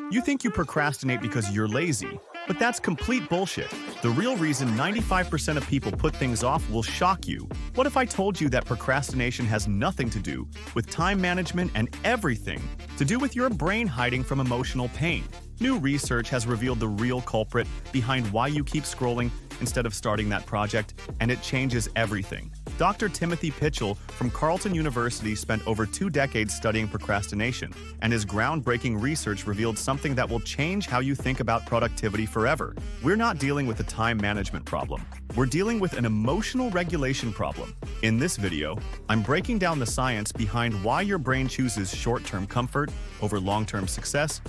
You think you procrastinate because you're lazy, but that's complete bullshit. The real reason 95% of people put things off will shock you. What if I told you that procrastination has nothing to do with time management and everything to do with your brain hiding from emotional pain? New research has revealed the real culprit behind why you keep scrolling instead of starting that project, and it changes everything. Dr. Timothy Pychyl from Carleton University spent over 2 decades studying procrastination, and his groundbreaking research revealed something that will change how you think about productivity forever. We're not dealing with a time management problem. We're dealing with an emotional regulation problem. In this video, I'm breaking down the science behind why your brain chooses short-term comfort over long-term success,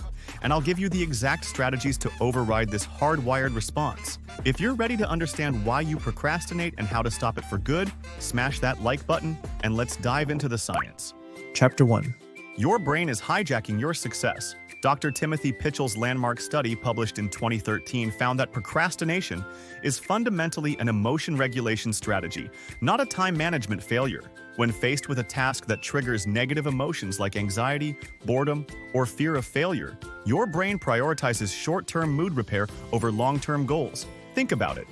and I'll give you the exact strategies to override this hardwired response. If you're ready to understand why you procrastinate and how to stop it for good, smash that like button and let's dive into the science. Chapter 1. Your brain is hijacking your success. Dr. Timothy Pychyl's landmark study published in 2013 found that procrastination is fundamentally an emotion regulation strategy, not a time management failure. When faced with a task that triggers negative emotions like anxiety, boredom, or fear of failure, your brain prioritizes short-term mood repair over long-term goals. Think about it.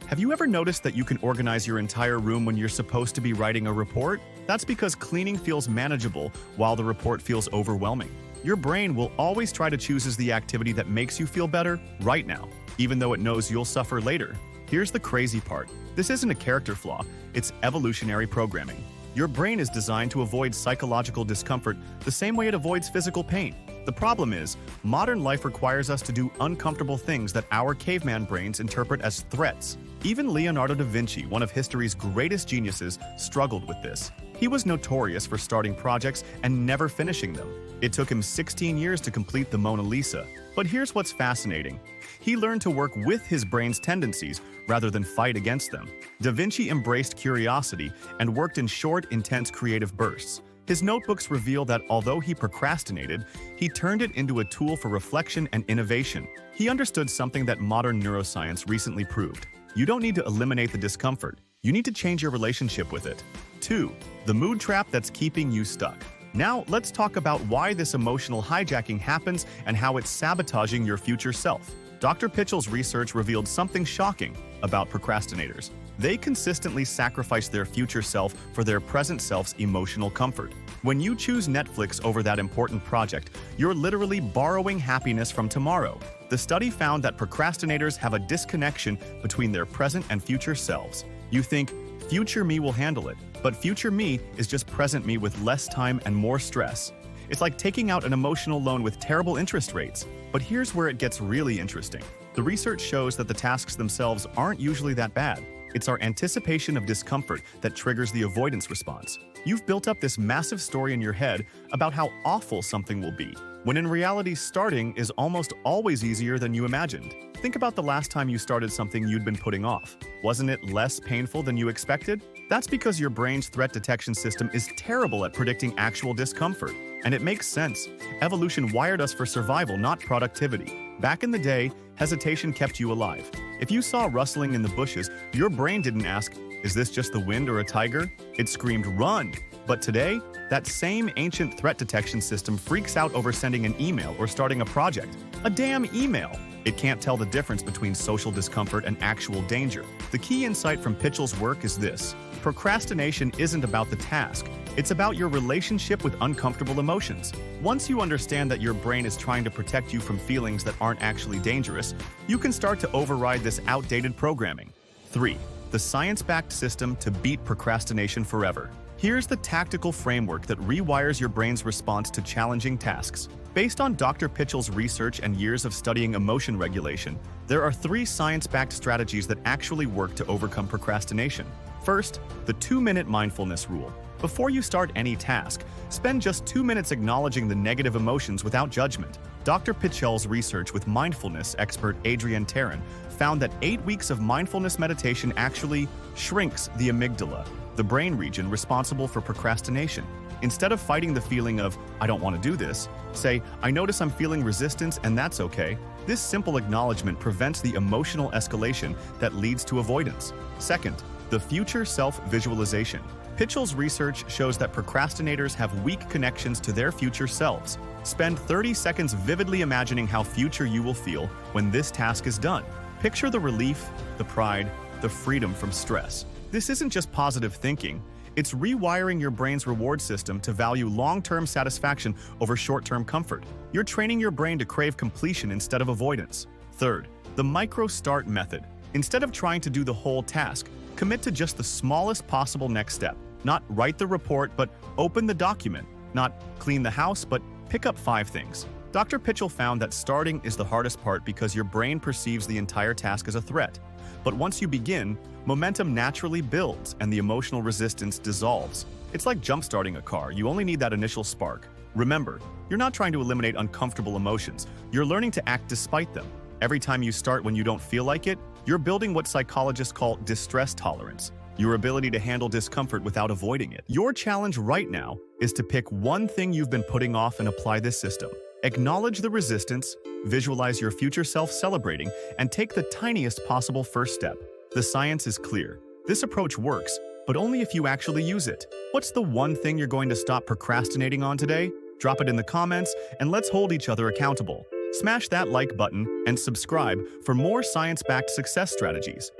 Have you ever noticed that you can organize your entire room when you're supposed to be writing a report? That's because cleaning feels manageable while the report feels overwhelming. Your brain will always try to choose the activity that makes you feel better right now, even though it knows you'll suffer later. Here's the crazy part. This isn't a character flaw, it's evolutionary programming. Your brain is designed to avoid psychological discomfort the same way it avoids physical pain. The problem is, modern life requires us to do uncomfortable things that our caveman brains interpret as threats. Even Leonardo da Vinci, one of history's greatest geniuses, struggled with this. He was notorious for starting projects and never finishing them. It took him 16 years to complete the Mona Lisa. But here's what's fascinating. He learned to work with his brain's tendencies rather than fight against them. Da Vinci embraced curiosity and worked in short, intense creative bursts. His notebooks reveal that although he procrastinated, he turned it into a tool for reflection and innovation. He understood something that modern neuroscience recently proved. You don't need to eliminate the discomfort. You need to change your relationship with it. 2. The mood trap that's keeping you stuck. Now, let's talk about why this emotional hijacking happens and how it's sabotaging your future self. Dr. Pychyl's research revealed something shocking about procrastinators. They consistently sacrifice their future self for their present self's emotional comfort. When you choose Netflix over that important project, you're literally borrowing happiness from tomorrow. The study found that procrastinators have a disconnection between their present and future selves. You think, future me will handle it, but future me is just present me with less time and more stress. It's like taking out an emotional loan with terrible interest rates. But here's where it gets really interesting. The research shows that the tasks themselves aren't usually that bad. It's our anticipation of discomfort that triggers the avoidance response. You've built up this massive story in your head about how awful something will be, when in reality starting is almost always easier than you imagined. Think about the last time you started something you'd been putting off. Wasn't it less painful than you expected? That's because your brain's threat detection system is terrible at predicting actual discomfort. And it makes sense. Evolution wired us for survival, not productivity. Back in the day, hesitation kept you alive. If you saw rustling in the bushes, your brain didn't ask, "Is this just the wind or a tiger?" It screamed, "Run!" But today, that same ancient threat detection system freaks out over sending an email or starting a project. A damn email! It can't tell the difference between social discomfort and actual danger. The key insight from Pychyl's work is this. Procrastination isn't about the task. It's about your relationship with uncomfortable emotions. Once you understand that your brain is trying to protect you from feelings that aren't actually dangerous, you can start to override this outdated programming. 3. The science-backed system to beat procrastination forever. Here's the tactical framework that rewires your brain's response to challenging tasks. Based on Dr. Pychyl's research and years of studying emotion regulation, there are 3 science-backed strategies that actually work to overcome procrastination. First, the 2-minute mindfulness rule. Before you start any task, spend just 2 minutes acknowledging the negative emotions without judgment. Dr. Pychyl's research with mindfulness expert Adrienne Tarrin found that 8 weeks of mindfulness meditation actually shrinks the amygdala, the brain region responsible for procrastination. Instead of fighting the feeling of, "I don't want to do this," say, "I notice I'm feeling resistance and that's okay." This simple acknowledgement prevents the emotional escalation that leads to avoidance. Second, the future self-visualization. Pychyl's research shows that procrastinators have weak connections to their future selves. Spend 30 seconds vividly imagining how future you will feel when this task is done. Picture the relief, the pride, the freedom from stress. This isn't just positive thinking. It's rewiring your brain's reward system to value long-term satisfaction over short-term comfort. You're training your brain to crave completion instead of avoidance. Third, the micro-start method. Instead of trying to do the whole task, commit to just the smallest possible next step. Not write the report, but open the document. Not clean the house, but pick up 5 things. Dr. Pychyl found that starting is the hardest part because your brain perceives the entire task as a threat. But once you begin, momentum naturally builds and the emotional resistance dissolves. It's like jump-starting a car. You only need that initial spark. Remember, you're not trying to eliminate uncomfortable emotions. You're learning to act despite them. Every time you start when you don't feel like it, you're building what psychologists call distress tolerance, your ability to handle discomfort without avoiding it. Your challenge right now is to pick one thing you've been putting off and apply this system. Acknowledge the resistance, visualize your future self celebrating, and take the tiniest possible first step. The science is clear. This approach works, but only if you actually use it. What's the one thing you're going to stop procrastinating on today? Drop it in the comments, and let's hold each other accountable. Smash that like button and subscribe for more science-backed success strategies.